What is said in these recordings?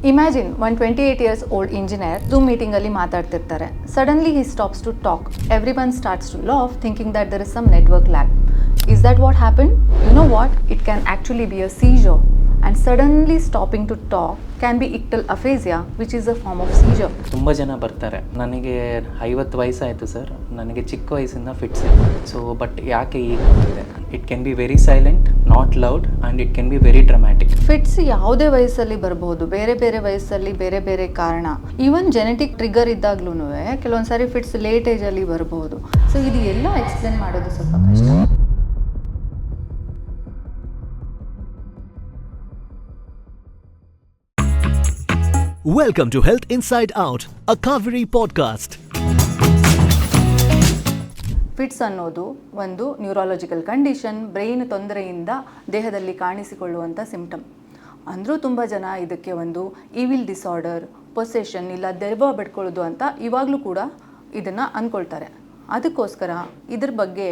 Imagine one 28 years old engineer Zoom meeting ಅಲ್ಲಿ ಮಾತಾಡ್ತಿರ್ತಾರೆ. Suddenly he stops to talk. Everyone starts to laugh thinking that there is some network lag. Is that what happened? You know what? It can actually be a seizure. And suddenly stopping to talk can be ictal aphasia, which is a form of seizure. ತುಂಬ ಜನ ಬರ್ತಾರೆ, ನನಗೆ 50 ವಯಸ್ಸಾಯಿತು sir, ನನಗೆ ಚಿಕ್ಕ ವಯಸ್ಸಿಂದ fits ಇದೆ. So but ಯಾಕೆ ಈಗ ಬಂದಿದೆ? It can be very silent, not loud and it can be very dramatic. Fits ಯಾವುದೇ ವಯಸ್ಸಲ್ಲಿ ಬರಬಹುದು, ಬೇರೆ ಬೇರೆ ವಯಸ್ಸಲ್ಲಿ ಬೇರೆ ಬೇರೆ ಕಾರಣ. ಈವನ್ ಜೆನೆಟಿಕ್ ಟ್ರಿಗರ್ ಇದ್ದಾಗ್ಲೂ ಕೆಲವೊಂದ್ಸಾರಿ ಫಿಟ್ಸ್ ಲೇಟ್ ಏಜಲ್ಲಿ ಬರಬಹುದು. ಸೊ ಇದು ಎಲ್ಲ ಎಕ್ಸ್ಪ್ಲೇನ್ ಮಾಡೋದು ಸ್ವಲ್ಪ ಕಷ್ಟ. Welcome to Health Inside Out, a Kaveri podcast. Fits ಅನ್ನೋದು ಒಂದು ನ್ಯೂರಾಲಜಿಕಲ್ ಕಂಡೀಷನ್, ಬ್ರೈನ್ ತೊಂದರೆಯಿಂದ ದೇಹದಲ್ಲಿ ಕಾಣಿಸಿಕೊಳ್ಳುವಂಥ ಸಿಂಪ್ಟಮ್. ಅಂದರೂ ತುಂಬ ಜನ ಇದಕ್ಕೆ ಒಂದು ಈವಿಲ್ ಡಿಸಾರ್ಡರ್, ಪೊಸೆಷನ್ ಇಲ್ಲ ದೆವ್ವ ಬಿಡ್ಕೊಳ್ಳೋದು ಅಂತ ಇವಾಗಲೂ ಕೂಡ ಇದನ್ನು ಅಂದ್ಕೊಳ್ತಾರೆ. ಅದಕ್ಕೋಸ್ಕರ ಇದ್ರ ಬಗ್ಗೆ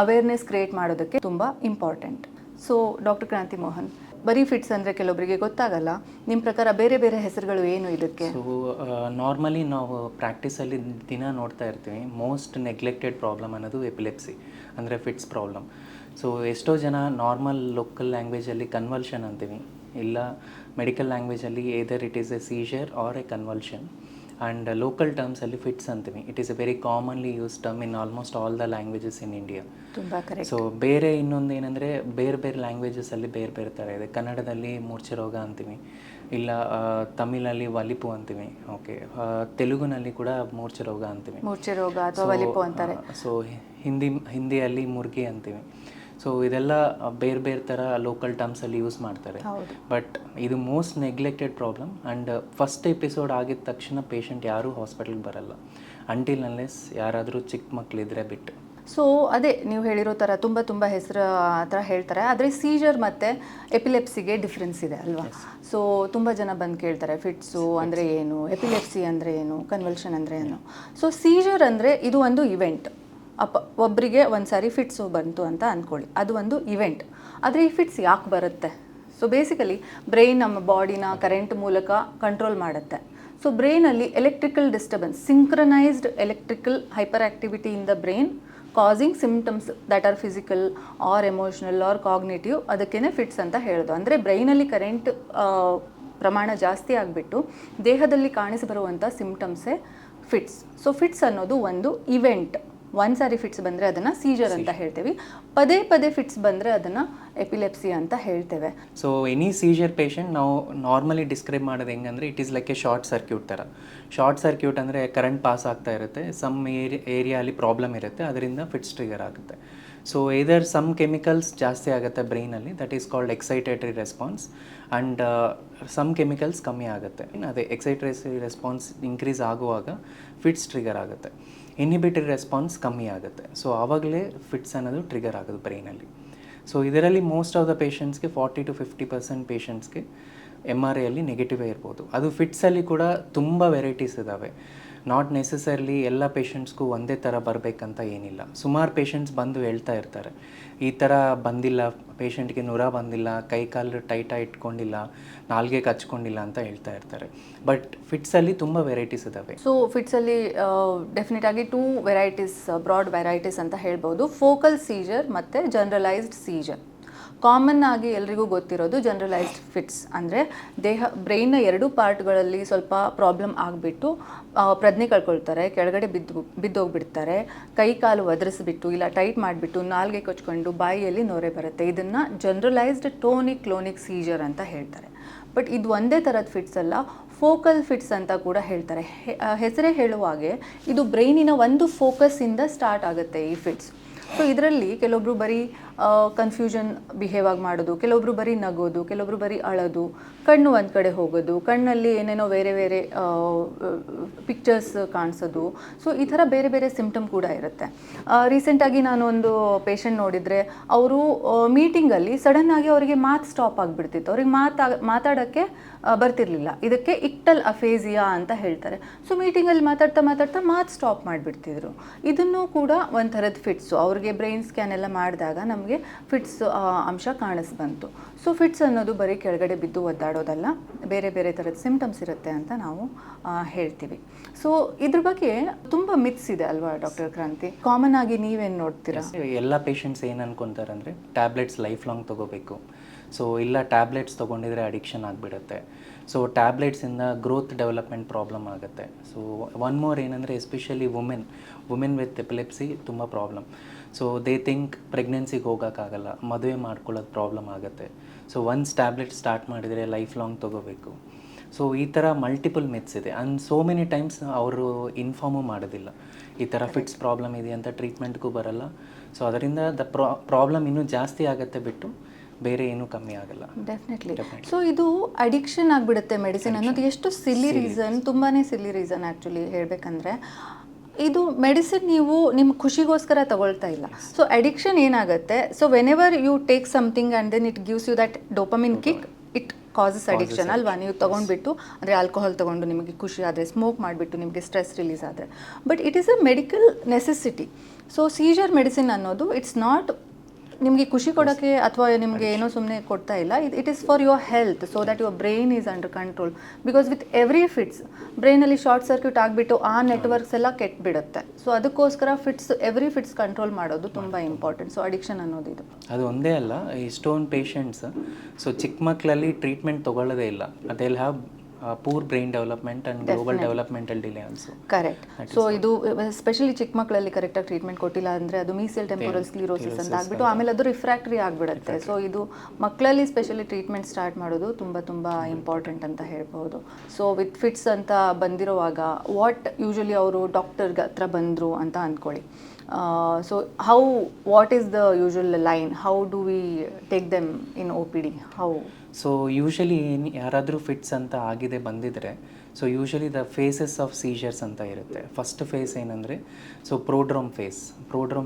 ಅವೇರ್ನೆಸ್ ಕ್ರಿಯೇಟ್ ಮಾಡೋದಕ್ಕೆ ತುಂಬ ಇಂಪಾರ್ಟೆಂಟ್. ಸೊ ಡಾಕ್ಟರ್ ಕ್ರಾಂತಿ ಮೋಹನ್, ಬರೀ ಫಿಟ್ಸ್ ಅಂದರೆ ಕೆಲವೊಬ್ಬರಿಗೆ ಗೊತ್ತಾಗಲ್ಲ. ನಿಮ್ಮ ಪ್ರಕಾರ ಬೇರೆ ಬೇರೆ ಹೆಸರುಗಳು ಏನು ಇದಕ್ಕೆ? ಸೊ ನಾರ್ಮಲಿ ನಾವು ಪ್ರಾಕ್ಟೀಸಲ್ಲಿ ದಿನ ನೋಡ್ತಾ ಇರ್ತೀವಿ, ಮೋಸ್ಟ್ ನೆಗ್ಲೆಕ್ಟೆಡ್ ಪ್ರಾಬ್ಲಮ್ ಅನ್ನೋದು ಎಪಿಲೆಪ್ಸಿ, ಅಂದರೆ ಫಿಟ್ಸ್ ಪ್ರಾಬ್ಲಮ್. ಸೊ ಎಷ್ಟೋ ಜನ ನಾರ್ಮಲ್ ಲೋಕಲ್ ಲ್ಯಾಂಗ್ವೇಜಲ್ಲಿ ಕನ್ವಲ್ಷನ್ ಅಂತೀವಿ, ಇಲ್ಲ ಮೆಡಿಕಲ್ ಲ್ಯಾಂಗ್ವೇಜಲ್ಲಿ either it is a seizure or a convulsion, and local ಟರ್ಮ್ಸಲ್ಲಿ ಫಿಟ್ಸ್ ಅಂತೀವಿ. It is a very commonly use term in almost all the languages in India. So ಬೇರೆ ಇನ್ನೊಂದು ಏನಂದರೆ ಬೇರೆ ಬೇರೆ ಲ್ಯಾಂಗ್ವೇಜಸಲ್ಲಿ ಬೇರೆ ಬೇರೆ ಥರ ಇದೆ. ಕನ್ನಡದಲ್ಲಿ ಮೂರ್ಛೆ ರೋಗ ಅಂತೀವಿ, ಇಲ್ಲ ತಮಿಳಲ್ಲಿ ವಲಿಪು ಅಂತೀವಿ, ಓಕೆ, ತೆಲುಗುನಲ್ಲಿ ಕೂಡ ಮೂರ್ಛೆ ರೋಗ ಅಂತೀವಿ, ಮೂರ್ಛೆ ರೋಗ ಅಥವಾ ವಲಿಪು ಅಂತಾರೆ. ಸೊ ಹಿಂದಿಯಲ್ಲಿ ಮುರ್ಗಿ ಅಂತೀವಿ. ಸೊ ಇದೆಲ್ಲ ಬೇರೆ ಬೇರೆ ಥರ ಲೋಕಲ್ ಟರ್ಮ್ಸಲ್ಲಿ ಯೂಸ್ ಮಾಡ್ತಾರೆ. ಬಟ್ ಇದು most neglected problem. And first episode ಆಗಿದ ತಕ್ಷಣ ಪೇಷಂಟ್ ಯಾರೂ ಹಾಸ್ಪಿಟಲ್ಗೆ ಬರಲ್ಲ ಅಂಟಿಲ್ ಅನ್ಲೆಸ್ ಯಾರಾದರೂ ಚಿಕ್ಕ ಮಕ್ಕಳಿದ್ರೆ ಬಿಟ್ಟು. ಸೊ ಅದೇ ನೀವು ಹೇಳಿರೋ ಥರ ತುಂಬ ಹೆಸರು ಆ ಥರ ಹೇಳ್ತಾರೆ. ಆದರೆ ಸೀಜರ್ ಮತ್ತು ಎಪಿಲೆಪ್ಸಿಗೆ ಡಿಫ್ರೆನ್ಸ್ ಇದೆ ಅಲ್ವಾ? ಸೊ ತುಂಬ ಜನ ಬಂದು ಕೇಳ್ತಾರೆ, ಫಿಟ್ಸು ಅಂದರೆ ಏನು, ಎಪಿಲೆಪ್ಸಿ ಅಂದರೆ ಏನು, ಕನ್ವಲ್ಷನ್ ಅಂದರೆ ಏನು. ಸೊ ಸೀಜರ್ ಅಂದರೆ ಇದು ಒಂದು ಇವೆಂಟ್. ಒಬ್ಬರಿಗೆ ಒಂದು ಸಾರಿ ಫಿಟ್ಸು ಬಂತು ಅಂತ ಅಂದ್ಕೊಳ್ಳಿ, ಅದು ಒಂದು ಇವೆಂಟ್. ಆದರೆ ಈ ಫಿಟ್ಸ್ ಯಾಕೆ ಬರುತ್ತೆ? ಸೊ ಬೇಸಿಕಲಿ ಬ್ರೈನ್ ನಮ್ಮ ಬಾಡಿನ ಕರೆಂಟ್ ಮೂಲಕ ಕಂಟ್ರೋಲ್ ಮಾಡುತ್ತೆ. ಸೊ ಬ್ರೈನಲ್ಲಿ electrical disturbance, synchronised electrical hyper activity in the brain causing symptoms that are physical or emotional or cognitive, ಅದಕ್ಕೇ ಫಿಟ್ಸ್ ಅಂತ ಹೇಳೋದು. ಅಂದರೆ ಬ್ರೈನಲ್ಲಿ ಕರೆಂಟ್ ಪ್ರಮಾಣ ಜಾಸ್ತಿ ಆಗಿಬಿಟ್ಟು ದೇಹದಲ್ಲಿ ಕಾಣಿಸಿಬರುವಂಥ ಸಿಂಪ್ಟಮ್ಸೇ ಫಿಟ್ಸ್. ಸೊ ಫಿಟ್ಸ್ ಅನ್ನೋದು ಒಂದು ಇವೆಂಟ್. ಒಂದು ಸಾರಿ ಫಿಟ್ಸ್ ಬಂದರೆ ಅದನ್ನು ಸೀಜರ್ ಅಂತ ಹೇಳ್ತೇವೆ, ಪದೇ ಪದೇ ಫಿಟ್ಸ್ ಬಂದರೆ ಅದನ್ನು ಎಪಿಲೆಪ್ಸಿ ಅಂತ ಹೇಳ್ತೇವೆ. ಸೊ ಎನಿ ಸೀಜರ್ ಪೇಷಂಟ್ ನಾವು ನಾರ್ಮಲಿ ಡಿಸ್ಕ್ರೈಬ್ ಮಾಡೋದು ಹೆಂಗಂದರೆ it is like a short circuit ಥರ. ಶಾರ್ಟ್ ಸರ್ಕ್ಯೂಟ್ ಅಂದರೆ ಕರೆಂಟ್ ಪಾಸ್ ಆಗ್ತಾ ಇರುತ್ತೆ, ಸಮ್ ಏರಿಯಾಲಿ ಪ್ರಾಬ್ಲಮ್ ಇರುತ್ತೆ, ಅದರಿಂದ ಫಿಟ್ಸ್ ಟ್ರಿಗರ್ ಆಗುತ್ತೆ. ಸೊ ಇದರ್ ಸಮ್ ಕೆಮಿಕಲ್ಸ್ ಜಾಸ್ತಿ ಆಗುತ್ತೆ ಬ್ರೈನಲ್ಲಿ, that is called excitatory response, and some chemicals ಕಮ್ಮಿ ಆಗುತ್ತೆ. ಅದೇ ಎಕ್ಸೈಟೇಟರಿ ರೆಸ್ಪಾನ್ಸ್ ಇನ್ಕ್ರೀಸ್ ಆಗುವಾಗ ಫಿಟ್ಸ್ ಟ್ರಿಗರ್ ಆಗುತ್ತೆ, ಇನ್ಹಿಬಿಟರಿ ರೆಸ್ಪಾನ್ಸ್ ಕಮ್ಮಿ ಆಗುತ್ತೆ. ಸೊ ಆವಾಗಲೇ ಫಿಟ್ಸ್ ಅನ್ನೋದು ಟ್ರಿಗರ್ ಆಗೋದು ಬ್ರೈನಲ್ಲಿ. ಸೊ ಇದರಲ್ಲಿ ಮೋಸ್ಟ್ ಆಫ್ ದ ಪೇಷಂಟ್ಸ್ಗೆ 40 to 50% ಪೇಷಂಟ್ಸ್ಗೆ MRIಯಲ್ಲಿ ನೆಗೆಟಿವೇ ಇರ್ಬೋದು. ಅದು ಫಿಟ್ಸಲ್ಲಿ ಕೂಡ ತುಂಬ ವೆರೈಟೀಸ್ ಇದ್ದಾವೆ. ನಾಟ್ ನೆಸೆಸರ್ಲಿ ಎಲ್ಲ ಪೇಷಂಟ್ಸ್ಗೂ ಒಂದೇ ಥರ ಬರಬೇಕಂತ ಏನಿಲ್ಲ. ಸುಮಾರು ಪೇಷಂಟ್ಸ್ ಬಂದು ಹೇಳ್ತಾ ಇರ್ತಾರೆ, ಈ ಥರ ಬಂದಿಲ್ಲ, ಪೇಷಂಟ್ಗೆ ನುರ ಬಂದಿಲ್ಲ, ಕೈ ಕಾಲು ಟೈಟಾಗಿ ಇಟ್ಕೊಂಡಿಲ್ಲ, ನಾಲ್ಗೆ ಕಚ್ಕೊಂಡಿಲ್ಲ ಅಂತ ಹೇಳ್ತಾ ಇರ್ತಾರೆ. ಬಟ್ ಫಿಟ್ಸಲ್ಲಿ ತುಂಬ ವೆರೈಟೀಸ್ ಇದ್ದಾವೆ. ಸೊ ಫಿಟ್ಸಲ್ಲಿ ಡೆಫಿನೆಟ್ ಆಗಿ 2 ವೆರೈಟೀಸ್, ಬ್ರಾಡ್ ವೆರೈಟೀಸ್ ಅಂತ ಹೇಳ್ಬೋದು. ಫೋಕಲ್ ಸೀಜರ್ ಮತ್ತು ಜನರಲೈಸ್ಡ್ ಸೀಜರ್. ಕಾಮನ್ ಆಗಿ ಎಲ್ರಿಗೂ ಗೊತ್ತಿರೋದು ಜನರಲೈಸ್ಡ್ ಫಿಟ್ಸ್. ಅಂದರೆ ಬ್ರೈನ್ನ 2 ಪಾರ್ಟ್ಗಳಲ್ಲಿ ಸ್ವಲ್ಪ ಪ್ರಾಬ್ಲಮ್ ಆಗಿಬಿಟ್ಟು ಪ್ರಜ್ಞೆ ಕಳ್ಕೊಳ್ತಾರೆ, ಕೆಳಗಡೆ ಬಿದ್ದೋಗ್ಬಿಡ್ತಾರೆ, ಕೈ ಕಾಲು ಒದರಿಸ್ಬಿಟ್ಟು ಇಲ್ಲ ಟೈಟ್ ಮಾಡಿಬಿಟ್ಟು ನಾಲ್ಗೆ ಕೊಚ್ಕೊಂಡು ಬಾಯಿಯಲ್ಲಿ ನೊರೆ ಬರುತ್ತೆ. ಇದನ್ನು ಜನರಲೈಸ್ಡ್ ಟೋನಿಕ್ ಕ್ಲೋನಿಕ್ ಸೀಜರ್ ಅಂತ ಹೇಳ್ತಾರೆ. ಬಟ್ ಇದು ಒಂದೇ ಥರದ ಫಿಟ್ಸ್ ಅಲ್ಲ, ಫೋಕಲ್ ಫಿಟ್ಸ್ ಅಂತ ಕೂಡ ಹೇಳ್ತಾರೆ. ಹೆಸರೇ ಹೇಳುವ ಹಾಗೆ ಇದು ಬ್ರೈನಿನ ಒಂದು ಫೋಕಸ್ಸಿಂದ ಸ್ಟಾರ್ಟ್ ಆಗುತ್ತೆ ಈ ಫಿಟ್ಸ್. ಸೊ ಇದರಲ್ಲಿ ಕೆಲವೊಬ್ರು ಬರೀ ಕನ್ಫ್ಯೂಷನ್ ಬಿಹೇವ್ ಆಗಿ ಮಾಡೋದು, ಕೆಲವೊಬ್ರು ಬರೀ ನಗೋದು, ಕೆಲವೊಬ್ರು ಬರೀ ಅಳೋದು, ಕಣ್ಣು ಒಂದು ಕಡೆ ಹೋಗೋದು, ಕಣ್ಣಲ್ಲಿ ಏನೇನೋ ಬೇರೆ ಬೇರೆ ಪಿಕ್ಚರ್ಸ್ ಕಾಣಿಸೋದು. ಸೊ ಈ ಥರ ಬೇರೆ ಬೇರೆ ಸಿಂಪ್ಟಮ್ ಕೂಡ ಇರುತ್ತೆ. ರೀಸೆಂಟಾಗಿ ನಾನು ಒಂದು ಪೇಷಂಟ್ ನೋಡಿದರೆ, ಅವರು ಮೀಟಿಂಗಲ್ಲಿ ಸಡನ್ನಾಗಿ ಅವರಿಗೆ ಮಾತು ಸ್ಟಾಪ್ ಆಗಿಬಿಡ್ತಿತ್ತು, ಅವ್ರಿಗೆ ಮಾತಾಡೋಕ್ಕೆ ಬರ್ತಿರ್ಲಿಲ್ಲ. ಇದಕ್ಕೆ ಇಕ್ಟಲ್ ಅಫೇಸಿಯಾ ಅಂತ ಹೇಳ್ತಾರೆ. ಸೊ ಮೀಟಿಂಗಲ್ಲಿ ಮಾತಾಡ್ತಾ ಮಾತು ಸ್ಟಾಪ್ ಮಾಡಿಬಿಡ್ತಿದ್ರು. ಇದನ್ನು ಕೂಡ ಒಂಥರದ ಫಿಟ್ಸು. ಅವ್ರಿಗೆ ಅವ್ರಿಗೆ ಬ್ರೈನ್ ಸ್ಕ್ಯಾನ್ ಎಲ್ಲ ಮಾಡಿದಾಗ ನಮಗೆ ಫಿಟ್ಸ್ ಅಂಶ ಕಾಣಿಸ್ಬಂತು. ಸೊ ಫಿಟ್ಸ್ ಅನ್ನೋದು ಬರೀ ಕೆಳಗಡೆ ಬಿದ್ದು ಒದ್ದಾಡೋದಲ್ಲ, ಬೇರೆ ಬೇರೆ ಥರದ ಸಿಮ್ಟಮ್ಸ್ ಇರುತ್ತೆ ಅಂತ ನಾವು ಹೇಳ್ತೀವಿ. ಸೊ ಇದ್ರ ಬಗ್ಗೆ ತುಂಬ ಮಿತ್ಸ್ ಇದೆ ಅಲ್ವಾ ಡಾಕ್ಟರ್ ಕ್ರಾಂತಿ? ಕಾಮನ್ ಆಗಿ ನೀವೇನು ನೋಡ್ತೀರಾ? ಎಲ್ಲ ಪೇಷಂಟ್ಸ್ ಏನು ಅನ್ಕೊತಾರೆ ಅಂದರೆ ಟ್ಯಾಬ್ಲೆಟ್ಸ್ ಲೈಫ್ ಲಾಂಗ್ ತೊಗೋಬೇಕು, ಸೊ ಇಲ್ಲ ಟ್ಯಾಬ್ಲೆಟ್ಸ್ ತೊಗೊಂಡಿದ್ರೆ ಅಡಿಕ್ಷನ್ ಆಗಿಬಿಡುತ್ತೆ, ಸೊ ಟ್ಯಾಬ್ಲೆಟ್ಸಿಂದ ಗ್ರೋತ್ ಡೆವಲಪ್ಮೆಂಟ್ ಪ್ರಾಬ್ಲಮ್ ಆಗುತ್ತೆ. ಸೊ ಒನ್ ಮೋರ್ ಏನಂದರೆ ಎಸ್ಪೆಷಲಿ ವುಮೆನ್ ವಿತ್ ಎಪಿಲೆಪ್ಸಿ ತುಂಬ ಪ್ರಾಬ್ಲಮ್. ಸೊ ದೇ ಥಿಂಕ್ ಪ್ರೆಗ್ನೆನ್ಸಿಗೆ ಹೋಗೋಕ್ಕಾಗಲ್ಲ, ಮದುವೆ ಮಾಡ್ಕೊಳ್ಳೋದು ಪ್ರಾಬ್ಲಮ್ ಆಗುತ್ತೆ. ಸೊ ಒನ್ಸ್ ಟ್ಯಾಬ್ಲೆಟ್ ಸ್ಟಾರ್ಟ್ ಮಾಡಿದರೆ ಲೈಫ್ ಲಾಂಗ್ ತೊಗೋಬೇಕು. ಸೊ ಈ ಥರ ಮಲ್ಟಿಪಲ್ ಮಿತ್ಸ್ ಇದೆ. ಆ್ಯಂಡ್ ಸೋ ಮೆನಿ ಟೈಮ್ಸ್ ಅವರು ಇನ್ಫಾರ್ಮು ಮಾಡೋದಿಲ್ಲ ಈ ಥರ ಫಿಟ್ಸ್ ಪ್ರಾಬ್ಲಮ್ ಇದೆ ಅಂತ, ಟ್ರೀಟ್ಮೆಂಟ್ಗೂ ಬರಲ್ಲ. ಸೊ ಅದರಿಂದ ಪ್ರಾಬ್ಲಮ್ ಇನ್ನೂ ಜಾಸ್ತಿ ಆಗುತ್ತೆ ಬಿಟ್ಟು ಬೇರೆ ಏನೂ ಕಮ್ಮಿ ಆಗಲ್ಲ. ಡೆಫಿನೆಟ್ಲಿ. ಸೊ ಇದು ಅಡಿಕ್ಷನ್ ಆಗಿಬಿಡುತ್ತೆ ಮೆಡಿಸಿನ್ ಅನ್ನೋದು ಎಷ್ಟು ಸಿಲ್ಲಿ ರೀಸನ್, ತುಂಬಾ ಸಿಲ್ಲಿ ರೀಸನ್ ಆ್ಯಕ್ಚುಲಿ ಹೇಳಬೇಕಂದ್ರೆ. ಇದು ಮೆಡಿಸಿನ್ ನೀವು ನಿಮ್ಮ ಖುಷಿಗೋಸ್ಕರ ತಗೊಳ್ತಾ ಇಲ್ಲ. ಸೊ ಅಡಿಕ್ಷನ್ ಏನಾಗುತ್ತೆ, so whenever you take something and then it gives you that dopamine kick, it causes addiction ಅಲ್ವಾ? ನೀವು ತೊಗೊಂಡ್ಬಿಟ್ಟು ಅಂದರೆ ಆಲ್ಕೋಹಾಲ್ ತೊಗೊಂಡು ನಿಮಗೆ ಖುಷಿ ಆದರೆ, ಸ್ಮೋಕ್ ಮಾಡಿಬಿಟ್ಟು ನಿಮಗೆ ಸ್ಟ್ರೆಸ್ ರಿಲೀಸ್ ಆದರೆ, but it is a medical necessity. So seizure medicine ಅನ್ನೋದು ಇಟ್ಸ್ ನಾಟ್ ನಿಮಗೆ ಖುಷಿ ಕೊಡೋಕ್ಕೆ ಅಥವಾ ನಿಮಗೆ ಏನೋ ಸುಮ್ಮನೆ ಕೊಡ್ತಾ ಇಲ್ಲ. It is for your health, so that your brain is under control. Because with every fits ಬ್ರೈನಲ್ಲಿ ಶಾರ್ಟ್ ಸರ್ಕ್ಯೂಟ್ ಆಗಿಬಿಟ್ಟು ಆ ನೆಟ್ವರ್ಕ್ಸ್ ಎಲ್ಲ ಕೆಟ್ಬಿಡುತ್ತೆ. ಸೊ ಅದಕ್ಕೋಸ್ಕರ ಎವ್ರಿ ಫಿಟ್ಸ್ ಕಂಟ್ರೋಲ್ ಮಾಡೋದು ತುಂಬ ಇಂಪಾರ್ಟೆಂಟ್. ಸೊ ಅಡಿಕ್ಷನ್ ಅನ್ನೋದು ಇದು ಅದು ಒಂದೇ ಅಲ್ಲ, ಇಷ್ಟೊಂದು ಪೇಷಂಟ್ಸ್ ಸೊ ಚಿಕ್ಕ ಮಕ್ಕಳಲ್ಲಿ ಟ್ರೀಟ್ಮೆಂಟ್ ತೊಗೊಳ್ಳೋದೇ ಇಲ್ಲ. ಅದೆಲ್ಲ have poor brain development and global developmental delay also. Correct. So ಇದು ಎಸ್ಪೆಷಲಿ ಚಿಕ್ಕ ಮಕ್ಕಳಲ್ಲಿ ಕರೆಕ್ಟಾಗಿ ಟ್ರೀಟ್ಮೆಂಟ್ ಕೊಟ್ಟಿಲ್ಲ ಅಂದರೆ ಅದು ಮೀಸಿಯಲ್ ಟೆಂಪೊರಲ್ ಸ್ಕ್ಲಿರೋಸಿಸ್ ಅಂತ ಆಗಿಬಿಟ್ಟು ಆಮೇಲೆ ಅದು ರಿಫ್ರಾಕ್ಟರಿ ಆಗಿಬಿಡುತ್ತೆ. ಸೊ ಇದು ಮಕ್ಕಳಲ್ಲಿ ಸ್ಪೆಷಲಿ ಟ್ರೀಟ್ಮೆಂಟ್ ಸ್ಟಾರ್ಟ್ ಮಾಡೋದು ತುಂಬ ತುಂಬ ಇಂಪಾರ್ಟೆಂಟ್ ಅಂತ ಹೇಳ್ಬೋದು. ಸೊ ವಿತ್ ಫಿಟ್ಸ್ ಅಂತ ಬಂದಿರುವಾಗ ಯೂಶಲಿ ಅವರು ಡಾಕ್ಟರ್ಗೆ ಹತ್ರ ಬಂದರು ಅಂತ ಅಂದ್ಕೊಳ್ಳಿ. So what is the usual line, how do we take them in OPD? How? So usually ಯಾರಾದರೂ ಫಿಟ್ಸ್ ಅಂತ ಆಗಿದೆ ಬಂದಿದ್ರೆ, so usually the phases of seizures ಅಂತ ಇರುತ್ತೆ. ಫಸ್ಟ್ ಫೇಸ್ ಏನಂದರೆ ಸೊ ಪ್ರೋಡ್ರೋಮ್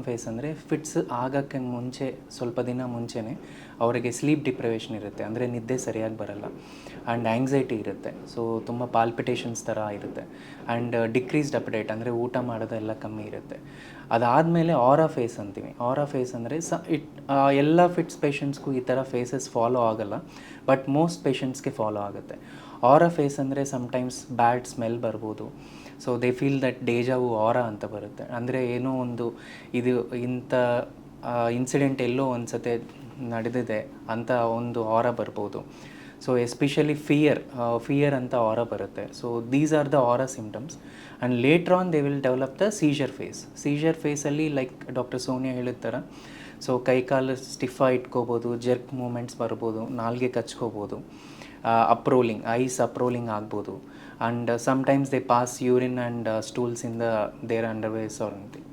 ಫೇಸ್ ಅಂದರೆ ಫಿಟ್ಸ್ ಆಗೋಕ್ಕೆ ಮುಂಚೆ ಸ್ವಲ್ಪ ದಿನ ಮುಂಚೆನೇ ಅವರಿಗೆ ಸ್ಲೀಪ್ ಡಿಪ್ರವೇಷನ್ ಇರುತ್ತೆ, ಅಂದರೆ ನಿದ್ದೆ ಸರಿಯಾಗಿ ಬರಲ್ಲ, ಆ್ಯಂಡ್ ಆ್ಯಂಗ್ಸೈಟಿ ಇರುತ್ತೆ. ಸೊ ತುಂಬ ಪಾಲ್ಪಿಟೇಷನ್ಸ್ ಥರ ಇರುತ್ತೆ, ಆ್ಯಂಡ್ ಡಿಕ್ರೀಸ್ಡ್ ಅಪಟೈಟ್ ಅಂದರೆ ಊಟ ಮಾಡೋದೆಲ್ಲ ಕಮ್ಮಿ ಇರುತ್ತೆ. ಅದಾದಮೇಲೆ ಆರಾ ಫೇಸ್ ಅಂತೀವಿ. ಆರಾ ಫೇಸ್ ಅಂದರೆ ಎಲ್ಲ ಫಿಟ್ಸ್ ಪೇಷಂಟ್ಸ್ಗೂ ಈ ಥರ ಫೇಸಸ್ ಫಾಲೋ ಆಗಲ್ಲ, ಬಟ್ ಮೋಸ್ಟ್ ಪೇಷಂಟ್ಸ್ಗೆ ಫಾಲೋ ಆಗುತ್ತೆ. ಆರಾ ಫೇಸ್ ಅಂದರೆ ಸಮ್ಟೈಮ್ಸ್ ಬ್ಯಾಡ್ ಸ್ಮೆಲ್ ಬರ್ಬೋದು. ಸೊ ದೇ ಫೀಲ್ ದಟ್ ಡೇಜಾವು ಆರಾ ಅಂತ ಬರುತ್ತೆ, ಅಂದರೆ ಏನೋ ಒಂದು ಇದು ಇಂಥ ಇನ್ಸಿಡೆಂಟ್ ಎಲ್ಲೋ ಒಂದು ಸತೆ ನಡೆದಿದೆ ಅಂತ ಒಂದು ಆರಾ ಬರ್ಬೋದು. ಸೊ ಎಸ್ಪೆಷಲಿ ಫಿಯರ್ ಅಂತ ಆರಾ ಬರುತ್ತೆ. So these are the aura symptoms, and later on they will develop the seizure ಫೇಸಲ್ಲಿ ಲೈಕ್ ಡಾಕ್ಟರ್ ಸೋನಿಯಾ ಹೇಳಿದ ಥರ ಸೊ ಕೈಕಾಲು ಸ್ಟಿಫಾಗಿ ಇಟ್ಕೋಬೋದು, ಜರ್ಕ್ ಮೂಮೆಂಟ್ಸ್ ಬರ್ಬೋದು, ನಾಲ್ಗೆ ಕಚ್ಕೋಬೋದು, ಐಸ್ ಅಪ್ರೋಲಿಂಗ್ ಆಗ್ಬೋದು, and sometimes they pass urine and stools in their underwears or ಅಂತೀವಿ.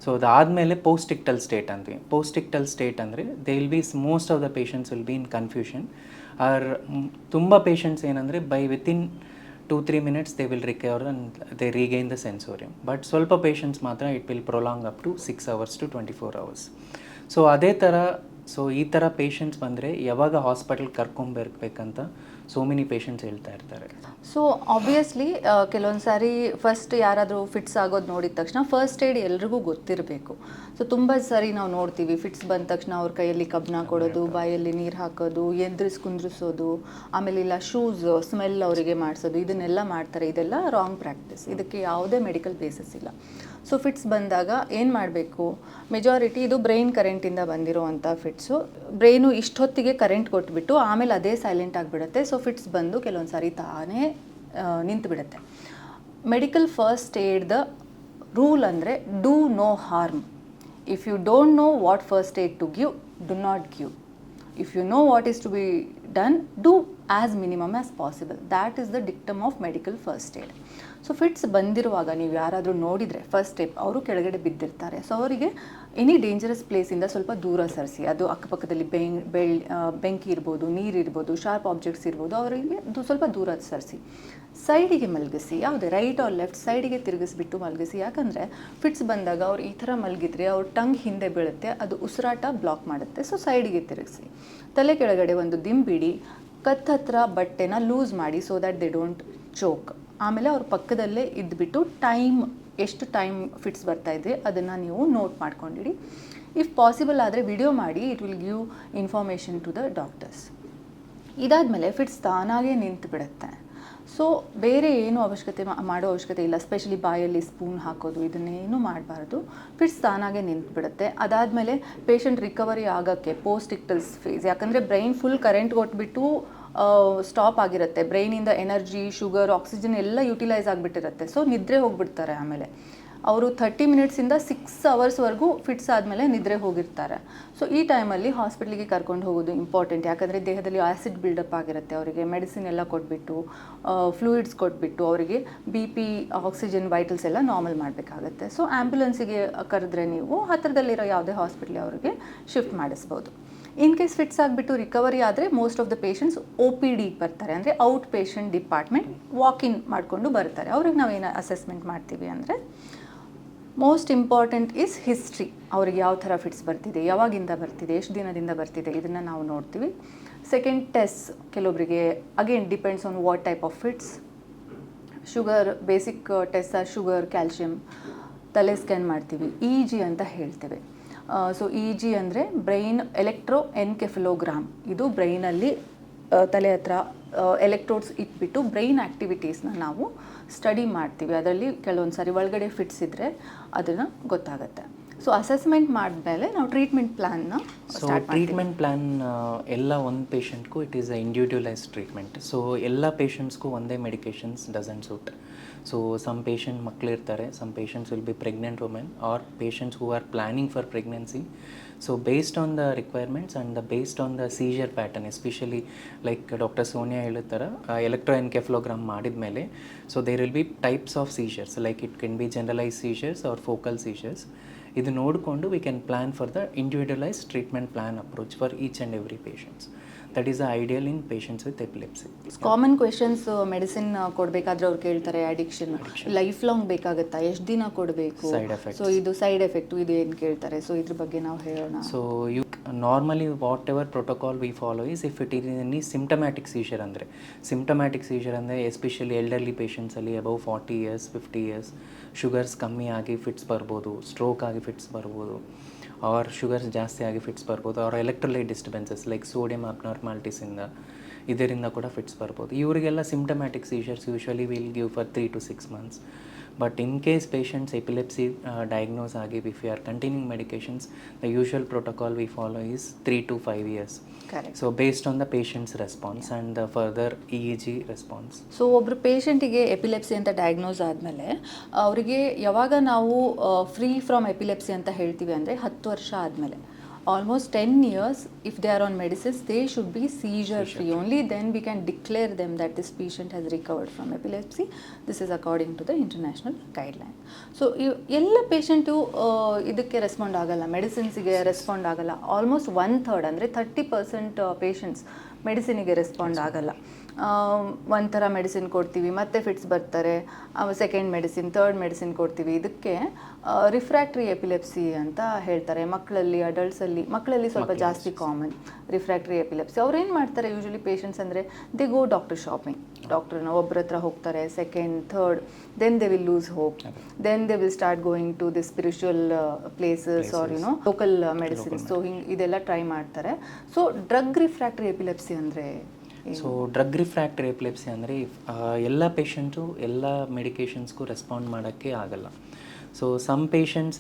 So ಅದಾದಮೇಲೆ ಪೋಸ್ಟಿಕ್ಟಲ್ ಸ್ಟೇಟ್ ಅಂತೀವಿ. ಪೋಸ್ಟಿಕ್ಟಲ್ ಸ್ಟೇಟ್ ಅಂದರೆ they will be most of the patients will be in confusion. ತುಂಬ patients ಏನಂದರೆ within 2-3 minutes they will recover and they regain the sensorium. But ಸ್ವಲ್ಪ patients ಮಾತ್ರ it will prolong up to 6 hours to 24 hours. So ಅದೇ ಥರ ಈ ಥರ patients ಬಂದರೆ ಯಾವಾಗ ಹಾಸ್ಪಿಟಲ್ ಕರ್ಕೊಂಬರ್ಬೇಕಂತ ಸೋ ಮೆನಿ ಪೇಷಂಟ್ಸ್ ಹೇಳ್ತಾ ಇರ್ತಾರೆ. ಸೊ ಆಬ್ವಿಯಸ್ಲಿ ಕೆಲವೊಂದು ಸಾರಿ ಫಸ್ಟ್ ಯಾರಾದರೂ ಫಿಟ್ಸ್ ಆಗೋದು ನೋಡಿದ ತಕ್ಷಣ ಫಸ್ಟ್ ಏಡ್ ಎಲ್ರಿಗೂ ಗೊತ್ತಿರಬೇಕು. ಸೊ ತುಂಬ ಸಾರಿ ನಾವು ನೋಡ್ತೀವಿ ಫಿಟ್ಸ್ ಬಂದ ತಕ್ಷಣ ಅವ್ರ ಕೈಯಲ್ಲಿ ಕಬ್ಬನ ಕೊಡೋದು, ಬಾಯಲ್ಲಿ ನೀರು ಹಾಕೋದು, ಕುಂದ್ರಿಸೋದು, ಆಮೇಲೆ ಇಲ್ಲ ಶೂಸ್ ಸ್ಮೆಲ್ ಅವರಿಗೆ ಮಾಡಿಸೋದು, ಇದನ್ನೆಲ್ಲ ಮಾಡ್ತಾರೆ. ಇದೆಲ್ಲ ರಾಂಗ್ ಪ್ರಾಕ್ಟೀಸ್, ಇದಕ್ಕೆ ಯಾವುದೇ ಮೆಡಿಕಲ್ ಬೇಸಿಸ್ ಇಲ್ಲ. ಸೊ ಫಿಟ್ಸ್ ಬಂದಾಗ ಏನು ಮಾಡಬೇಕು, ಮೆಜಾರಿಟಿ ಇದು ಬ್ರೈನ್ ಕರೆಂಟಿಂದ ಬಂದಿರೋವಂಥ ಫಿಟ್ಸು. ಬ್ರೈನು ಇಷ್ಟೊತ್ತಿಗೆ ಕರೆಂಟ್ ಕೊಟ್ಬಿಟ್ಟು ಆಮೇಲೆ ಅದೇ ಸೈಲೆಂಟ್ ಆಗಿಬಿಡುತ್ತೆ. ಸೊ ಫಿಟ್ಸ್ ಬಂದು ಕೆಲವೊಂದು ಸಾರಿ ತಾನೇ ನಿಂತು ಬಿಡುತ್ತೆ. Medical first aid the rule ಅಂದರೆ do no harm. If you don't know what first aid to give, do not give. If you know what is to be done, do as minimum as possible. That is the dictum of medical first aid. So fits ಬಂದಿರುವಾಗ ನೀವು ಯಾರಾದರೂ ನೋಡಿದರೆ first step ಅವರು ಕೆಳಗಡೆ ಬಿದ್ದಿರ್ತಾರೆ. So ಅವರಿಗೆ any dangerous ಪ್ಲೇಸಿಂದ ಸ್ವಲ್ಪ ದೂರ ಸರಿಸಿ. ಅದು ಅಕ್ಕಪಕ್ಕದಲ್ಲಿ ಬೆಂಕಿ ಇರ್ಬೋದು, ನೀರಿರ್ಬೋದು, ಶಾರ್ಪ್ ಆಬ್ಜೆಕ್ಟ್ಸ್ ಇರ್ಬೋದು, ಅವರಿಗೆ ಸ್ವಲ್ಪ ದೂರ ಸರಿಸಿ. ಸೈಡಿಗೆ ಮಲಗಿಸಿ, ಯಾವುದೇ ರೈಟ್ ಆರ್ ಲೆಫ್ಟ್ ಸೈಡಿಗೆ ತಿರುಗಿಸ್ಬಿಟ್ಟು ಮಲಗಿಸಿ. ಯಾಕಂದರೆ ಫಿಟ್ಸ್ ಬಂದಾಗ ಅವ್ರು ಈ ಥರ ಮಲಗಿದ್ರೆ ಅವ್ರ ಟಂಗ್ ಹಿಂದೆ ಬೀಳುತ್ತೆ, ಅದು ಉಸಿರಾಟ ಬ್ಲಾಕ್ ಮಾಡುತ್ತೆ. ಸೊ ಸೈಡಿಗೆ ತಿರುಗಿಸಿ. ತಲೆ ಕೆಳಗಡೆ ಒಂದು ದಿಂಬಿಡಿ, ಕತ್ತತ್ರ ಬಟ್ಟೆನ ಲೂಸ್ ಮಾಡಿ, ಸೊ ದ್ಯಾಟ್ ದೇ ಡೋಂಟ್ ಚೋಕ್. ಆಮೇಲೆ ಅವ್ರ ಪಕ್ಕದಲ್ಲೇ ಇದ್ದುಬಿಟ್ಟು ಎಷ್ಟು ಟೈಮ್ ಫಿಟ್ಸ್ ಬರ್ತಾಯಿದೆ ಅದನ್ನು ನೀವು ನೋಟ್ ಮಾಡ್ಕೊಂಡಿಡಿ. ಇಫ್ ಪಾಸಿಬಲ್ ಆದರೆ ವಿಡಿಯೋ ಮಾಡಿ, it will give information to the doctors. ಇದಾದಮೇಲೆ ಫಿಟ್ಸ್ ತಾನಾಗೇ ನಿಂತು ಬಿಡುತ್ತೆ. ಸೊ ಬೇರೆ ಏನೂ ಮಾಡೋ ಅವಶ್ಯಕತೆ ಇಲ್ಲ. ಸ್ಪೆಷಲಿ ಬಾಯಲ್ಲಿ ಸ್ಪೂನ್ ಹಾಕೋದು ಇದನ್ನೇನು ಮಾಡಬಾರ್ದು. ಫಿಟ್ಸ್ ತಾನಾಗೆ ನಿಂತು ಬಿಡುತ್ತೆ. ಅದಾದಮೇಲೆ ಪೇಷಂಟ್ ರಿಕವರಿ ಆಗೋಕ್ಕೆ ಪೋಸ್ಟ್ ಇಕ್ಟಲ್ಸ್ ಫೇಸ್, ಯಾಕಂದರೆ ಬ್ರೈನ್ ಫುಲ್ ಕರೆಂಟ್ ಕೊಟ್ಬಿಟ್ಟು ಸ್ಟಾಪ್ ಆಗಿರುತ್ತೆ. ಬ್ರೈನಿಂದ ಎನರ್ಜಿ, ಶುಗರ್, ಆಕ್ಸಿಜನ್ ಎಲ್ಲ ಯುಟಿಲೈಸ್ ಆಗಿಬಿಟ್ಟಿರುತ್ತೆ. ಸೊ ನಿದ್ರೆ ಹೋಗಿಬಿಡ್ತಾರೆ. ಆಮೇಲೆ ಅವರು 30 ಮಿನಿಟ್ಸಿಂದ 6 ಅವರ್ಸ್ವರೆಗೂ ಫಿಟ್ಸ್ ಆದಮೇಲೆ ನಿದ್ರೆ ಹೋಗಿರ್ತಾರೆ. ಸೊ ಈ ಟೈಮಲ್ಲಿ ಹಾಸ್ಪಿಟ್ಲಿಗೆ ಕರ್ಕೊಂಡು ಹೋಗೋದು ಇಂಪಾರ್ಟೆಂಟ್. ಯಾಕಂದರೆ ದೇಹದಲ್ಲಿ ಆ್ಯಸಿಡ್ ಬಿಲ್ಡಪ್ ಆಗಿರುತ್ತೆ. ಅವರಿಗೆ ಮೆಡಿಸಿನ್ ಎಲ್ಲ ಕೊಟ್ಬಿಟ್ಟು, ಫ್ಲೂಯಿಡ್ಸ್ ಕೊಟ್ಬಿಟ್ಟು ಅವರಿಗೆ BP, ಆಕ್ಸಿಜನ್, ವೈಟಲ್ಸ್ ಎಲ್ಲ ನಾರ್ಮಲ್ ಮಾಡಬೇಕಾಗತ್ತೆ. ಸೊ ಆ್ಯಂಬುಲೆನ್ಸಿಗೆ ಕರೆದ್ರೆ ನೀವು ಹತ್ತಿರದಲ್ಲಿರೋ ಯಾವುದೇ ಹಾಸ್ಪಿಟ್ಲಿಗೆ ಅವರಿಗೆ ಶಿಫ್ಟ್ ಮಾಡಿಸ್ಬೋದು. ಇನ್ ಕೇಸ್ ಫಿಟ್ಸ್ ಆಗಿಬಿಟ್ಟು ರಿಕವರಿ ಆದರೆ most of the patients OPD ಬರ್ತಾರೆ, ಅಂದರೆ ಔಟ್ ಪೇಷಂಟ್ ಡಿಪಾರ್ಟ್ಮೆಂಟ್ ವಾಕ್-ಇನ್ ಮಾಡಿಕೊಂಡು ಬರ್ತಾರೆ. ಅವ್ರಿಗೆ ನಾವೇನು ಅಸೆಸ್ಮೆಂಟ್ ಮಾಡ್ತೀವಿ ಅಂದರೆ, ಮೋಸ್ಟ್ ಇಂಪಾರ್ಟೆಂಟ್ ಈಸ್ ಹಿಸ್ಟ್ರಿ. ಅವ್ರಿಗೆ ಯಾವ ಥರ ಫಿಟ್ಸ್ ಬರ್ತಿದೆ, ಯಾವಾಗಿಂದ ಬರ್ತಿದೆ, ಎಷ್ಟು ದಿನದಿಂದ ಬರ್ತಿದೆ, ಇದನ್ನು ನಾವು ನೋಡ್ತೀವಿ. Second, test. ಕೆಲವೊಬ್ಬರಿಗೆ again depends on what type of fits. Sugar, basic test or sugar, calcium. ತಲೆ ಸ್ಕ್ಯಾನ್ ಮಾಡ್ತೀವಿ, EEG ಅಂತ ಹೇಳ್ತೇವೆ. ಸೊ EEG ಅಂದರೆ ಬ್ರೈನ್ ಎಲೆಕ್ಟ್ರೋ ಎನ್ಕೆಫಲೋಗ್ರಾಮ್. ಇದು ಬ್ರೈನಲ್ಲಿ ತಲೆ ಹತ್ರ ಎಲೆಕ್ಟ್ರೋಡ್ಸ್ ಇಟ್ಬಿಟ್ಟು ಬ್ರೈನ್ ಆ್ಯಕ್ಟಿವಿಟೀಸ್ನ ನಾವು ಸ್ಟಡಿ ಮಾಡ್ತೀವಿ. ಅದರಲ್ಲಿ ಕೆಲವೊಂದು ಸಾರಿ ಒಳಗಡೆ ಫಿಟ್ಸ್ ಇದ್ದರೆ ಅದನ್ನು ಗೊತ್ತಾಗುತ್ತೆ. ಸೊ ಅಸೆಸ್ಮೆಂಟ್ ಮಾಡಿದ್ಮೇಲೆ ನಾವು ಟ್ರೀಟ್ಮೆಂಟ್ ಪ್ಲ್ಯಾನ್ನ ಸ್ಟಾರ್ಟ್ ಮಾಡ್ತೀವಿ. ಟ್ರೀಟ್ಮೆಂಟ್ ಪ್ಲ್ಯಾನ್ ಎಲ್ಲ ಒಂದು ಪೇಷಂಟ್ಗೂ it is a individualise treatment. So ಎಲ್ಲ ಪೇಷಂಟ್ಸ್ಗೂ ಒಂದೇ medications doesn't suit. So some patient ಮಕ್ಕಳಿರ್ತಾರೆ, some patients will be pregnant women or patients who are planning for pregnancy. So based on the requirements and based on the seizure pattern, especially like Dr. Sonia ಹೇಳಿರ್ತಾರೆ, electroencephalogram ಮಾಡಿದ್ಮೇಲೆ, so there will be types of seizures, like it can be generalized seizures or focal seizures. ಇದು ನೋಡಿಕೊಂಡು we can plan for the individualized treatment plan approach for each and every patients. That is the ideal in patients with epilepsy. Common questions medicine ಕೊಡಬೇಕಾದ್ರೆ ಅವ್ರು ಕೇಳ್ತಾರೆ, addiction life long ಬೇಕಾಗುತ್ತಾ, ಎಷ್ಟು ದಿನ ಕೊಡಬೇಕು, Side effects. So ಇದು side effect ಇದು ಏನು ಕೇಳ್ತಾರೆ. ಸೊ ಇದ್ರ ಬಗ್ಗೆ ನಾವು ಹೇಳೋಣ. So you normally whatever protocol we follow is if it is any symptomatic seizure ಅಂದರೆ symptomatic seizure ಅಂದರೆ ಎಸ್ಪೆಷಲಿ ಎಲ್ಡರ್ಲಿ ಪೇಷಂಟ್ಸಲ್ಲಿ ಅಬೌವ್ 40 years 50 years ಶುಗರ್ಸ್ ಕಮ್ಮಿ ಆಗಿ ಫಿಟ್ಸ್ ಬರ್ಬೋದು, ಸ್ಟ್ರೋಕ್ ಆಗಿ ಫಿಟ್ಸ್ ಬರ್ಬೋದು, ಆರ್ ಶುಗರ್ಸ್ ಜಾಸ್ತಿ ಆಗಿ ಫಿಟ್ಸ್ ಬರ್ಬೋದು, or electrolyte disturbances like sodium ಅಬ್ನಾರ್ಮಾಲಿಟೀಸಿಂದ ಇದರಿಂದ ಕೂಡ ಫಿಟ್ಸ್ ಬರ್ಬೋದು. ಇವರಿಗೆಲ್ಲ symptomatic seizures usually will give for 3 to 6 months. But in case patients epilepsy diagnosed agi, if we are continuing medications, the usual protocol we follow is 3 to 5 years. Correct. So based on the patient's response and the further EEG response. So ಒಬ್ಬರು ಪೇಷಂಟಿಗೆ epilepsy ಅಂತ diagnose ಆದಮೇಲೆ ಅವರಿಗೆ ಯಾವಾಗ ನಾವು free from epilepsy ಅಂತ ಹೇಳ್ತೀವಿ ಅಂದರೆ 10 ವರ್ಷ ಆದಮೇಲೆ. Almost 10 years, if they are on medicines, they should be seizure free. Only then we can declare them that this patient has recovered from epilepsy. This is according to the international guideline. So ಎಲ್ಲ patient ಇದಕ್ಕೆ respond ಆಗಲ್ಲ, ಮೆಡಿಸಿನ್ಸಿಗೆ respond ಆಗಲ್ಲ. Almost 1/3 ಅಂದರೆ 30% patients ಮೆಡಿಸಿನಿಗೆ respond ಆಗಲ್ಲ. ಒಂಥರ medicine ಕೊಡ್ತೀವಿ, ಮತ್ತೆ fits ಬರ್ತಾರೆ, ಸೆಕೆಂಡ್ ಮೆಡಿಸಿನ್, ಥರ್ಡ್ ಮೆಡಿಸಿನ್ ಕೊಡ್ತೀವಿ. ಇದಕ್ಕೆ ರಿಫ್ರ್ಯಾಕ್ಟ್ರಿ ಎಪಿಲೆಪ್ಸಿ ಅಂತ ಹೇಳ್ತಾರೆ. ಮಕ್ಕಳಲ್ಲಿ, ಅಡಲ್ಟ್ಸಲ್ಲಿ, ಮಕ್ಕಳಲ್ಲಿ ಸ್ವಲ್ಪ ಜಾಸ್ತಿ ಕಾಮನ್ ರಿಫ್ರ್ಯಾಕ್ಟ್ರಿ ಎಪಿಲೆಪ್ಸಿ. ಅವ್ರು ಏನು ಮಾಡ್ತಾರೆ ಯೂಶಲಿ ಪೇಷಂಟ್ಸ್ ಅಂದರೆ, ದೇ ಗೋ ಡಾಕ್ಟರ್ ಶಾಪಿಂಗ್. ಡಾಕ್ಟ್ರನ್ನ ಒಬ್ಬರ ಹತ್ರ ಹೋಗ್ತಾರೆ, second, third, then they will lose hope, then they will start going to the spiritual places or local medicines. So ಹಿಂಗೆ ಇದೆಲ್ಲ ಟ್ರೈ ಮಾಡ್ತಾರೆ. ಸೊ ಡ್ರಗ್ ರಿಫ್ರ್ಯಾಕ್ಟ್ರಿ ಎಪಿಲೆಪ್ಸಿ ಅಂದರೆ, so drug refractory epilepsy ಅಂದರೆ ಎಲ್ಲ ಪೇಷಂಟು ಎಲ್ಲ ಮೆಡಿಕೇಷನ್ಸ್ಗೂ ರೆಸ್ಪಾಂಡ್ ಮಾಡೋಕ್ಕೆ ಆಗಲ್ಲ. So some patients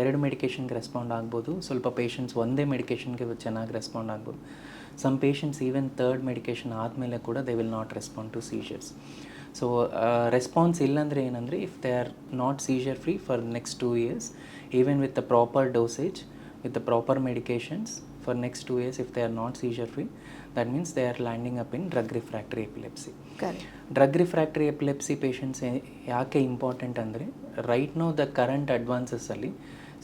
ಎರಡು ಮೆಡಿಕೇಷನ್ಗೆ ರೆಸ್ಪಾಂಡ್ ಆಗ್ಬೋದು, ಸ್ವಲ್ಪ ಪೇಷಂಟ್ಸ್ ಒಂದೇ ಮೆಡಿಕೇಷನ್ಗೆ ಚೆನ್ನಾಗಿ ರೆಸ್ಪಾಂಡ್ ಆಗ್ಬೋದು. Some patients even third medication ಆದಮೇಲೆ ಕೂಡ they will not respond to seizures. So response ಇಲ್ಲಾಂದರೆ ಏನಂದರೆ, if they are not seizure free for next 2 years, even with the proper dosage, with the proper medications for next 2 years, if they are not seizure free, that means they are landing up in drug refractory epilepsy. Correct. Drug refractory epilepsy patients ಯಾಕೆ important ಅಂದರೆ, right now the current ಅಡ್ವಾನ್ಸಸ್ಸಲ್ಲಿ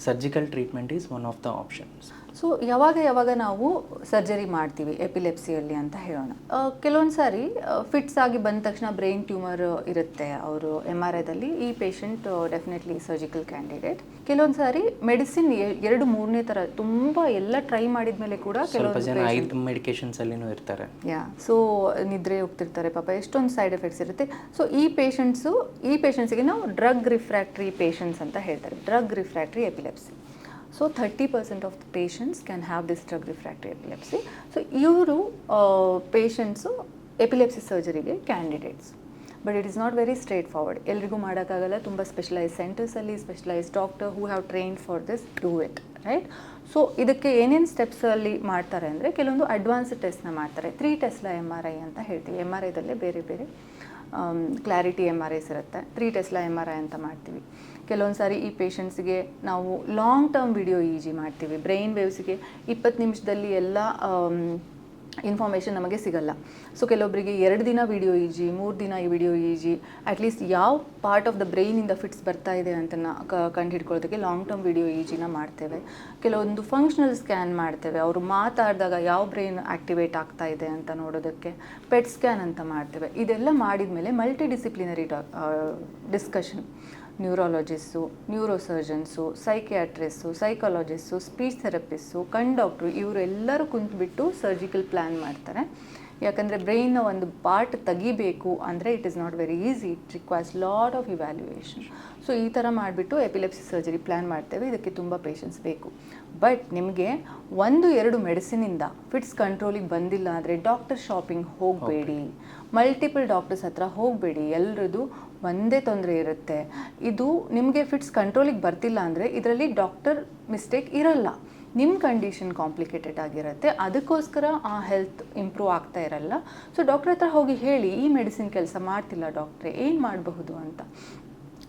surgical treatment is one of the options. So ಯಾವಾಗ ನಾವು surgery ಮಾಡ್ತೀವಿ ಎಪಿಲೆಪ್ಸಿಯಲ್ಲಿ ಅಂತ ಹೇಳೋಣ. ಕೆಲವೊಂದು ಸಾರಿ fits ಆಗಿ ಬಂದ ತಕ್ಷಣ ಬ್ರೈನ್ ಟ್ಯೂಮರ್ ಇರುತ್ತೆ, ಅವರು MRIದಲ್ಲಿ ಈ ಪೇಷಂಟ್ ಡೆಫಿನೆಟ್ಲಿ ಸರ್ಜಿಕಲ್ ಕ್ಯಾಂಡಿಡೇಟ್. ಕೆಲವೊಂದು ಸಾರಿ ಮೆಡಿಸಿನ್ 2-3ನೇ ಥರ ತುಂಬ ಎಲ್ಲ ಟ್ರೈ ಮಾಡಿದ್ಮೇಲೆ ಕೂಡ ಸ್ವಲ್ಪ ಜನ 5 ಮೆಡಿಕೇಷನ್ಸಲ್ಲಿನೂ ಇರ್ತಾರೆ. ಸೊ ನಿದ್ರೆ ಹೋಗ್ತಿರ್ತಾರೆ ಪಾಪ, ಎಷ್ಟೊಂದು ಸೈಡ್ ಎಫೆಕ್ಟ್ಸ್ ಇರುತ್ತೆ. ಸೊ ಈ ಪೇಷಂಟ್ಸಿಗೆ ನಾವು ಡ್ರಗ್ ರಿಫ್ರ್ಯಾಕ್ಟ್ರಿ ಪೇಷಂಟ್ಸ್ ಅಂತ ಹೇಳ್ತಾರೆ, drug refractory epilepsy. So 30% of the patients can have this drug refractory epilepsy. So ಇವರು ಪೇಷಂಟ್ಸು ಎಪಿಲೆಪ್ಸಿ ಸರ್ಜರಿಗೆ candidates. But it is not very straightforward. ಎಲ್ರಿಗೂ ಮಾಡೋಕ್ಕಾಗಲ್ಲ. ತುಂಬ ಸ್ಪೆಷಲೈಸ್ ಸೆಂಟರ್ಸಲ್ಲಿ specialise doctor who have trained for this do it, right? So ಇದಕ್ಕೆ ಏನೇನು ಸ್ಟೆಪ್ಸಲ್ಲಿ ಮಾಡ್ತಾರೆ ಅಂದರೆ ಕೆಲವೊಂದು ಅಡ್ವಾನ್ಸ್ಡ್ ಟೆಸ್ಟ್ನ ಮಾಡ್ತಾರೆ. 3 ಟೆಸ್ಲಾ MRI ಅಂತ ಹೇಳ್ತೀವಿ. MRIದಲ್ಲೇ ಬೇರೆ ಬೇರೆ ಕ್ಲಾರಿಟಿ MRIs ಇರುತ್ತೆ. 3 ಟೆಸ್ಲಾ MRI ಅಂತ ಮಾಡ್ತೀವಿ. ಕೆಲವೊಂದು ಸಾರಿ ಈ ಪೇಷಂಟ್ಸಿಗೆ ನಾವು ಲಾಂಗ್ ಟರ್ಮ್ ವಿಡಿಯೋ EEG ಮಾಡ್ತೀವಿ. ಬ್ರೈನ್ ವೇವ್ಸಿಗೆ 20 ನಿಮಿಷದಲ್ಲಿ ಎಲ್ಲ ಇನ್ಫಾರ್ಮೇಷನ್ ನಮಗೆ ಸಿಗಲ್ಲ. ಸೊ ಕೆಲವೊಬ್ಬರಿಗೆ 2 ದಿನ ವಿಡಿಯೋ EEG, 3 ದಿನ ಈ ವಿಡಿಯೋ EEG, ಅಟ್ಲೀಸ್ಟ್ ಯಾವ ಪಾರ್ಟ್ ಆಫ್ ದ ಬ್ರೈನಿಂದ ಫಿಟ್ಸ್ ಬರ್ತಾ ಇದೆ ಅಂತ ಕಂಡು ಹಿಡ್ಕೊಳ್ಳೋದಕ್ಕೆ ಲಾಂಗ್ ಟರ್ಮ್ ವಿಡಿಯೋ EEGನ ಮಾಡ್ತೇವೆ. ಕೆಲವೊಂದು ಫಂಕ್ಷನಲ್ ಸ್ಕ್ಯಾನ್ ಮಾಡ್ತೇವೆ. ಅವರು ಮಾತಾಡಿದಾಗ ಯಾವ ಬ್ರೈನ್ ಆ್ಯಕ್ಟಿವೇಟ್ ಆಗ್ತಾ ಇದೆ ಅಂತ ನೋಡೋದಕ್ಕೆ ಪೆಟ್ ಸ್ಕ್ಯಾನ್ ಅಂತ ಮಾಡ್ತೇವೆ. ಇದೆಲ್ಲ ಮಾಡಿದ ಮೇಲೆ multi disciplinary discussion, neurologist, neurosurgeons, psychiatrist, psychologist, speech therapist, ಕಣ್ ಡಾಕ್ಟ್ರು ಇವರೆಲ್ಲರೂ ಕುಂತ್ಬಿಟ್ಟು ಸರ್ಜಿಕಲ್ ಪ್ಲ್ಯಾನ್ ಮಾಡ್ತಾರೆ. ಯಾಕಂದರೆ ಬ್ರೈನ್ನ ಒಂದು ಪಾರ್ಟ್ ತೆಗಿಬೇಕು ಅಂದರೆ it is not very easy. It requires lot of evaluation. So ಈ ಥರ ಮಾಡಿಬಿಟ್ಟು ಎಪಿಲೆಪ್ಸಿ ಸರ್ಜರಿ ಪ್ಲ್ಯಾನ್ ಮಾಡ್ತೇವೆ. ಇದಕ್ಕೆ ತುಂಬ ಪೇಷನ್ಸ್ ಬೇಕು. ಬಟ್ ನಿಮಗೆ 1-2 ಮೆಡಿಸಿನಿಂದ ಫಿಟ್ಸ್ ಕಂಟ್ರೋಲಿಗೆ ಬಂದಿಲ್ಲ ಅಂದರೆ ಡಾಕ್ಟರ್ ಶಾಪಿಂಗ್ ಹೋಗಬೇಡಿ. ಮಲ್ಟಿಪಲ್ ಡಾಕ್ಟರ್ಸ್ ಹತ್ರ ಹೋಗಬೇಡಿ. ಎಲ್ಲರದ್ದು ಒಂದೇ ತೊಂದರೆ ಇರುತ್ತೆ. ಇದು ನಿಮಗೆ ಫಿಟ್ಸ್ ಕಂಟ್ರೋಲಿಗೆ ಬರ್ತಿಲ್ಲ ಅಂದರೆ ಇದರಲ್ಲಿ ಡಾಕ್ಟರ್ ಮಿಸ್ಟೇಕ್ ಇರಲ್ಲ. ನಿಮ್ಮ ಕಂಡೀಷನ್ ಕಾಂಪ್ಲಿಕೇಟೆಡ್ ಆಗಿರುತ್ತೆ. ಅದಕ್ಕೋಸ್ಕರ ಆ ಹೆಲ್ತ್ ಇಂಪ್ರೂವ್ ಆಗ್ತಾ ಇರಲ್ಲ. ಸೊ ಡಾಕ್ಟರ್ ಹತ್ರ ಹೋಗಿ ಹೇಳಿ, ಈ ಮೆಡಿಸಿನ್ ಕೆಲಸ ಮಾಡ್ತಿಲ್ಲ ಡಾಕ್ಟ್ರೇ, ಏನು ಮಾಡಬಹುದು ಅಂತ.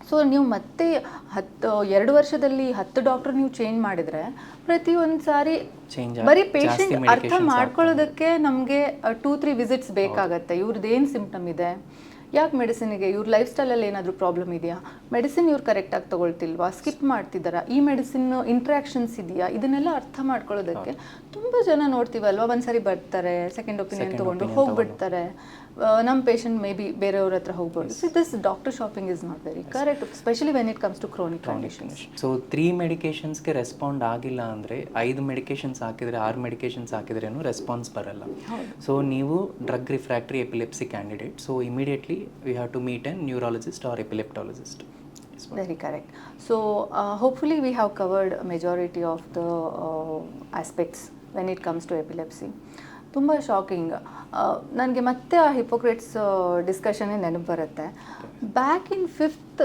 ಸೊ ನೀವು ಮತ್ತೆ 2 ವರ್ಷದಲ್ಲಿ 10 ಡಾಕ್ಟರ್ ನೀವು ಚೇಂಜ್ ಮಾಡಿದರೆ ಪ್ರತಿಯೊಂದು ಸಾರಿ ಬರೀ ಪೇಷಂಟ್ ಅರ್ಥ ಮಾಡ್ಕೊಳ್ಳೋದಕ್ಕೆ ನಮಗೆ 2-3 ವಿಸಿಟ್ಸ್ ಬೇಕಾಗತ್ತೆ. ಇವ್ರದ್ದು ಏನು ಸಿಂಪ್ಟಮ್ ಇದೆ, ಯಾಕೆ ಮೆಡಿಸಿನಿಗೆ, ಇವ್ರ ಲೈಫ್ ಸ್ಟೈಲಲ್ಲಿ ಏನಾದರೂ ಪ್ರಾಬ್ಲಮ್ ಇದೆಯಾ, ಮೆಡಿಸಿನ್ ಇವ್ರು ಕರೆಕ್ಟಾಗಿ ತೊಗೊಳ್ತಿಲ್ವಾ, ಸ್ಕಿಪ್ ಮಾಡ್ತಿದ್ದಾರಾ, ಈ ಮೆಡಿಸಿನ್ ಇಂಟ್ರ್ಯಾಕ್ಷನ್ಸ್ ಇದೆಯಾ, ಇದನ್ನೆಲ್ಲ ಅರ್ಥ ಮಾಡ್ಕೊಳ್ಳೋದಕ್ಕೆ ತುಂಬ ಜನ ನೋಡ್ತೀವಲ್ವ. ಒಂದ್ಸರಿ ಬರ್ತಾರೆ, ಸೆಕೆಂಡ್ ಒಪಿನಿಯನ್ ತೊಗೊಂಡು ಹೋಗ್ಬಿಡ್ತಾರೆ. ನಮ್ಮ ಪೇಷಂಟ್ ಮೇ ಬಿ ಬೇರೆಯವ್ರ ಹತ್ರ ಹೋಗ್ಬೋದು. So this doctor shopping is not very correct, especially when it comes to chronic conditions. So 3 ಮೆಡಿಕೇಷನ್ಸ್ಗೆ ರೆಸ್ಪಾಂಡ್ ಆಗಿಲ್ಲ ಅಂದರೆ 5 ಮೆಡಿಕೇಷನ್ಸ್ ಹಾಕಿದರೆ 6 ಮೆಡಿಕೇಷನ್ಸ್ ಹಾಕಿದ್ರೇನು ರೆಸ್ಪಾನ್ಸ್ ಬರಲ್ಲ. ಸೊ ನೀವು drug refractory epilepsy candidate, so immediately we have to meet an neurologist or epileptologist. Very correct. So hopefully we have covered majority of the aspects when it comes to epilepsy. ತುಂಬ shocking. ನನಗೆ ಮತ್ತೆ ಆ ಹಿಪೋಕ್ರೇಟ್ಸ್ ಡಿಸ್ಕಷನ್ನೇ ನೆನಪು ಬರುತ್ತೆ. Back in 5th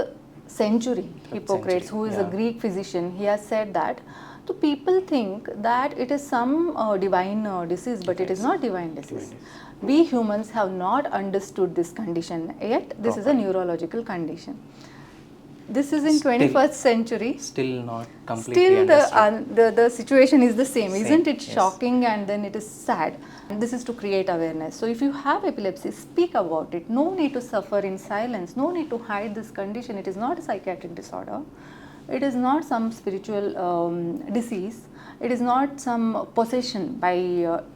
century, Hippocrates, who is a Greek physician, he has said that the people think that it is some divine disease, but it is not divine disease. We humans have not understood this condition yet. This is a neurological condition. This is in 21st century. Still not completely Still the situation is the same. Isn't it Yes. shocking, and then it is sad. And this is to create awareness. So if you have epilepsy, speak about it. No need to suffer in silence. No need to hide this condition. It is not a psychiatric disorder. It is not some spiritual disease. It is not some possession by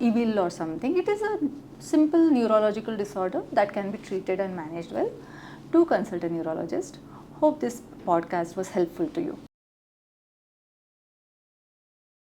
evil or something. It is a simple neurological disorder that can be treated and managed well. Do consult a neurologist. Hope this podcast was helpful to you.